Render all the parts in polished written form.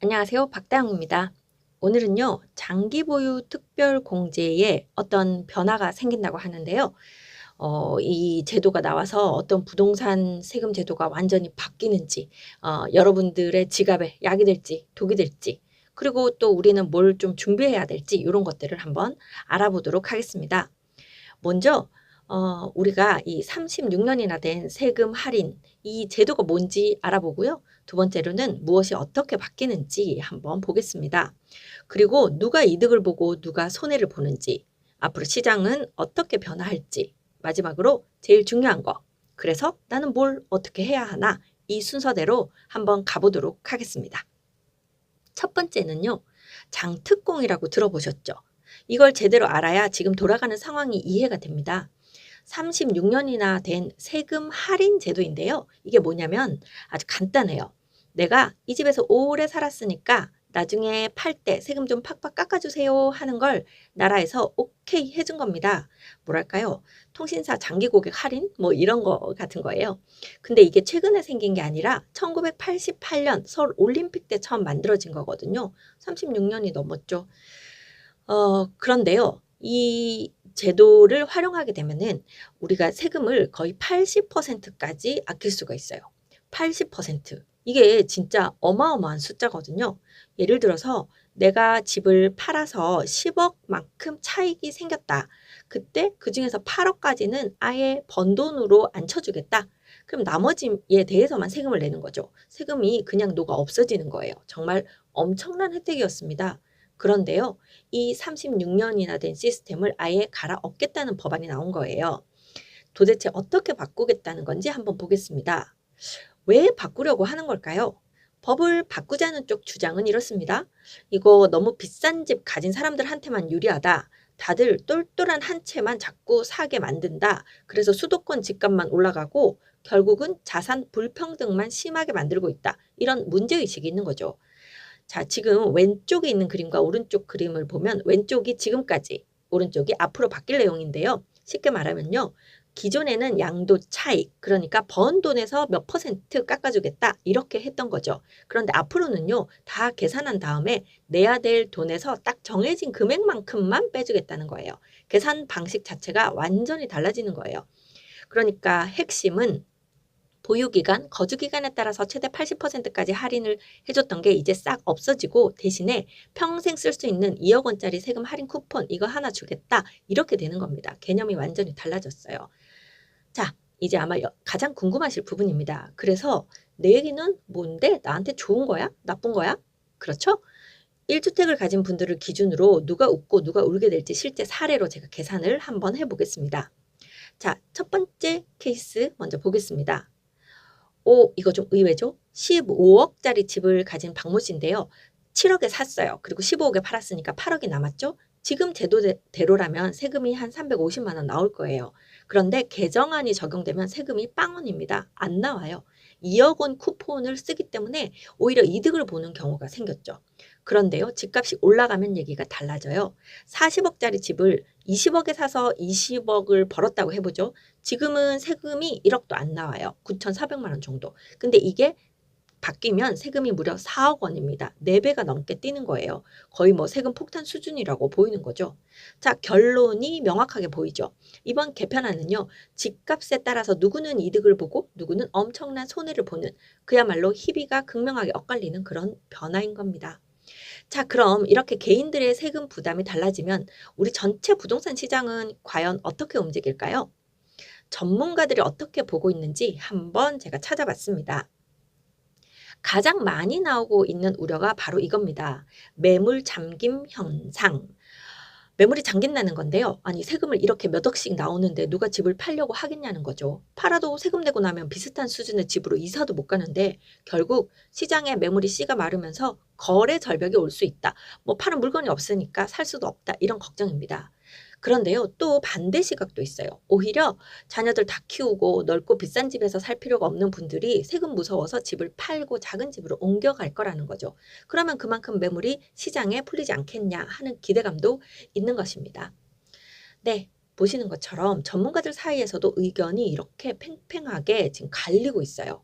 안녕하세요. 박다영입니다. 오늘은요, 장기 보유 특별 공제에 어떤 변화가 생긴다고 하는데요. 이 제도가 나와서 어떤 부동산 세금 제도가 완전히 바뀌는지, 여러분들의 지갑에 약이 될지, 독이 될지, 그리고 또 우리는 뭘 좀 준비해야 될지, 이런 것들을 한번 알아보도록 하겠습니다. 먼저 우리가 이 36년이나 된 세금 할인 이 제도가 뭔지 알아보고요. 두 번째로는 무엇이 어떻게 바뀌는지 한번 보겠습니다. 그리고 누가 이득을 보고 누가 손해를 보는지, 앞으로 시장은 어떻게 변화할지, 마지막으로 제일 중요한 거. 그래서 나는 뭘 어떻게 해야 하나? 이 순서대로 한번 가보도록 하겠습니다. 첫 번째는요. 장특공이라고 들어보셨죠? 이걸 제대로 알아야 지금 돌아가는 상황이 이해가 됩니다. 36년이나 된 세금 할인 제도인데요. 이게 뭐냐면 아주 간단해요. 내가 이 집에서 오래 살았으니까 나중에 팔 때 세금 좀 팍팍 깎아주세요 하는 걸 나라에서 오케이 해준 겁니다. 뭐랄까요? 통신사 장기 고객 할인? 뭐 이런 거 같은 거예요. 근데 이게 최근에 생긴 게 아니라 1988년 서울 올림픽 때 처음 만들어진 거거든요. 36년이 넘었죠. 그런데요. 이 제도를 활용하게 되면은 우리가 세금을 거의 80%까지 아낄 수가 있어요. 80%. 이게 진짜 어마어마한 숫자거든요. 예를 들어서 내가 집을 팔아서 10억만큼 차익이 생겼다. 그때 그중에서 8억까지는 아예 번 돈으로 안 쳐주겠다. 그럼 나머지에 대해서만 세금을 내는 거죠. 세금이 그냥 녹아 없어지는 거예요. 정말 엄청난 혜택이었습니다. 그런데요. 이 36년이나 된 시스템을 아예 갈아엎겠다는 법안이 나온 거예요. 도대체 어떻게 바꾸겠다는 건지 한번 보겠습니다. 왜 바꾸려고 하는 걸까요? 법을 바꾸자는 쪽 주장은 이렇습니다. 이거 너무 비싼 집 가진 사람들한테만 유리하다. 다들 똘똘한 한 채만 자꾸 사게 만든다. 그래서 수도권 집값만 올라가고 결국은 자산 불평등만 심하게 만들고 있다. 이런 문제의식이 있는 거죠. 자, 지금 왼쪽에 있는 그림과 오른쪽 그림을 보면 왼쪽이 지금까지, 오른쪽이 앞으로 바뀔 내용인데요. 쉽게 말하면요. 기존에는 양도 차익, 그러니까 번 돈에서 몇 퍼센트 깎아주겠다 이렇게 했던 거죠. 그런데 앞으로는요. 다 계산한 다음에 내야 될 돈에서 딱 정해진 금액만큼만 빼주겠다는 거예요. 계산 방식 자체가 완전히 달라지는 거예요. 그러니까 핵심은 보유기간, 거주기간에 따라서 최대 80%까지 할인을 해줬던 게 이제 싹 없어지고 대신에 평생 쓸 수 있는 2억 원짜리 세금 할인 쿠폰 이거 하나 주겠다. 이렇게 되는 겁니다. 개념이 완전히 달라졌어요. 자, 이제 아마 가장 궁금하실 부분입니다. 그래서 내 얘기는 뭔데? 나한테 좋은 거야? 나쁜 거야? 그렇죠? 1주택을 가진 분들을 기준으로 누가 웃고 누가 울게 될지 실제 사례로 제가 계산을 한번 해보겠습니다. 자, 첫 번째 케이스 먼저 보겠습니다. 이거 좀 의외죠? 15억짜리 집을 가진 박모 씨인데요. 7억에 샀어요. 그리고 15억에 팔았으니까 8억이 남았죠? 지금 제도대로라면 세금이 한 350만 원 나올 거예요. 그런데 개정안이 적용되면 세금이 빵원입니다. 안 나와요. 2억 원 쿠폰을 쓰기 때문에 오히려 이득을 보는 경우가 생겼죠. 그런데요, 집값이 올라가면 얘기가 달라져요. 40억짜리 집을 20억에 사서 20억을 벌었다고 해보죠. 지금은 세금이 1억도 안 나와요. 9,400만 원 정도. 근데 이게 바뀌면 세금이 무려 4억 원입니다. 4배가 넘게 뛰는 거예요. 거의 뭐 세금 폭탄 수준이라고 보이는 거죠. 자, 결론이 명확하게 보이죠. 이번 개편안은요. 집값에 따라서 누구는 이득을 보고 누구는 엄청난 손해를 보는 그야말로 희비가 극명하게 엇갈리는 그런 변화인 겁니다. 자, 그럼 이렇게 개인들의 세금 부담이 달라지면 우리 전체 부동산 시장은 과연 어떻게 움직일까요? 전문가들이 어떻게 보고 있는지 한번 제가 찾아봤습니다. 가장 많이 나오고 있는 우려가 바로 이겁니다. 매물 잠김 현상. 매물이 잠긴다는 건데요. 아니 세금을 이렇게 몇 억씩 나오는데 누가 집을 팔려고 하겠냐는 거죠. 팔아도 세금 내고 나면 비슷한 수준의 집으로 이사도 못 가는데 결국 시장에 매물이 씨가 마르면서 거래 절벽이 올 수 있다. 뭐 파는 물건이 없으니까 살 수도 없다. 이런 걱정입니다. 그런데요. 또 반대 시각도 있어요. 오히려 자녀들 다 키우고 넓고 비싼 집에서 살 필요가 없는 분들이 세금 무서워서 집을 팔고 작은 집으로 옮겨갈 거라는 거죠. 그러면 그만큼 매물이 시장에 풀리지 않겠냐 하는 기대감도 있는 것입니다. 네. 보시는 것처럼 전문가들 사이에서도 의견이 이렇게 팽팽하게 지금 갈리고 있어요.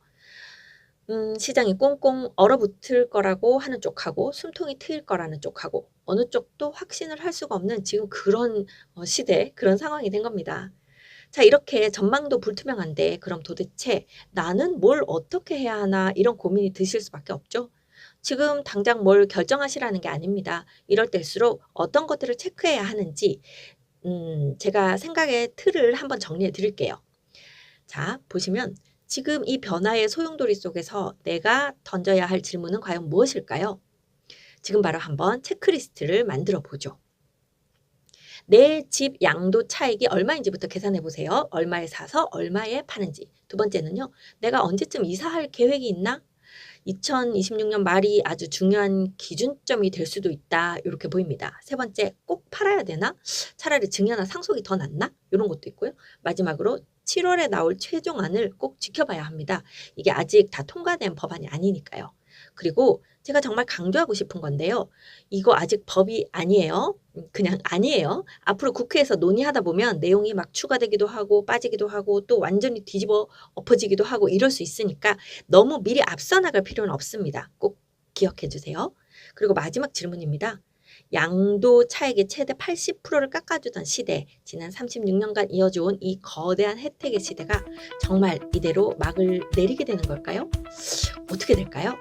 시장이 꽁꽁 얼어붙을 거라고 하는 쪽하고 숨통이 트일 거라는 쪽하고 어느 쪽도 확신을 할 수가 없는 지금 그런 시대, 그런 상황이 된 겁니다. 자, 이렇게 전망도 불투명한데 그럼 도대체 '나는 뭘 어떻게 해야 하나.' 이런 고민이 드실 수밖에 없죠. 지금 당장 뭘 결정하시라는 게 아닙니다. 이럴 때일수록 어떤 것들을 체크해야 하는지 제가 생각의 틀을 한번 정리해 드릴게요. 자, 보시면 지금 이 변화의 소용돌이 속에서 내가 던져야 할 질문은 과연 무엇일까요? 지금 바로 한번 체크리스트를 만들어 보죠. 내 집 양도 차익이 얼마인지부터 계산해 보세요. 얼마에 사서 얼마에 파는지. 두 번째는요. 내가 언제쯤 이사할 계획이 있나? 2026년 말이 아주 중요한 기준점이 될 수도 있다. 이렇게 보입니다. 세 번째, 꼭 팔아야 되나? 차라리 증여나 상속이 더 낫나? 이런 것도 있고요. 마지막으로 7월에 나올 최종안을 꼭 지켜봐야 합니다. 이게 아직 다 통과된 법안이 아니니까요. 그리고 제가 정말 강조하고 싶은 건데요. 이거 아직 법이 아니에요. 그냥 아니에요. 앞으로 국회에서 논의하다 보면 내용이 막 추가되기도 하고 빠지기도 하고 또 완전히 뒤집어 엎어지기도 하고 이럴 수 있으니까 너무 미리 앞서 나갈 필요는 없습니다. 꼭 기억해 주세요. 그리고 마지막 질문입니다. 양도 차익의 최대 80%를 깎아주던 시대, 지난 36년간 이어져온 이 거대한 혜택의 시대가 정말 이대로 막을 내리게 되는 걸까요? 어떻게 될까요?